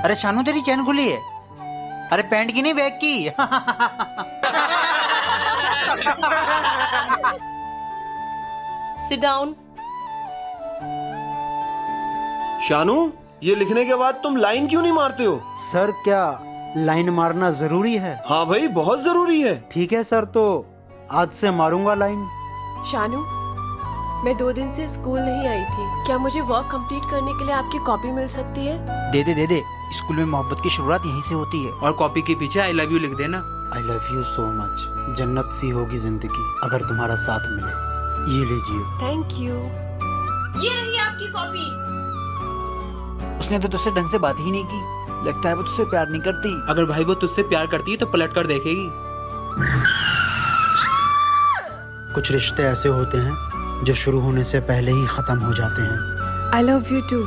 अरे शानू तेरी चैन खुली है। अरे पैंट की नहीं बैग की। Sit down. शानू, ये लिखने के बाद तुम लाइन क्यों नहीं मारते हो? सर क्या लाइन मारना जरूरी है? हाँ भाई, बहुत जरूरी है। ठीक है सर, तो आज से मारूंगा लाइन। शानू, मैं 2 दिन से स्कूल नहीं आई थी। क्या मुझे वर्क कंप्लीट करने के लिए आपकी कॉपी मिल सकती है? दे दे। स्कूल में मोहब्बत की शुरुआत यहीं से होती है। और कॉपी के पीछे आई लव यू लिख देना। आई लव यू सो मच। जन्नत सी होगी जिंदगी अगर तुम्हारा साथ मिले। ये लीजिए। Thank you. ये रही आपकी कॉपी। उसने तो तुझसे ढंग से बात ही नहीं की। लगता है वो तुझसे प्यार नहीं करती। अगर भाई वो तुझसे प्यार करती है तो पलट कर देखेगी। कुछ रिश्ते ऐसे होते हैं जो शुरू होने से पहले ही खत्म हो जाते हैं। I love you to.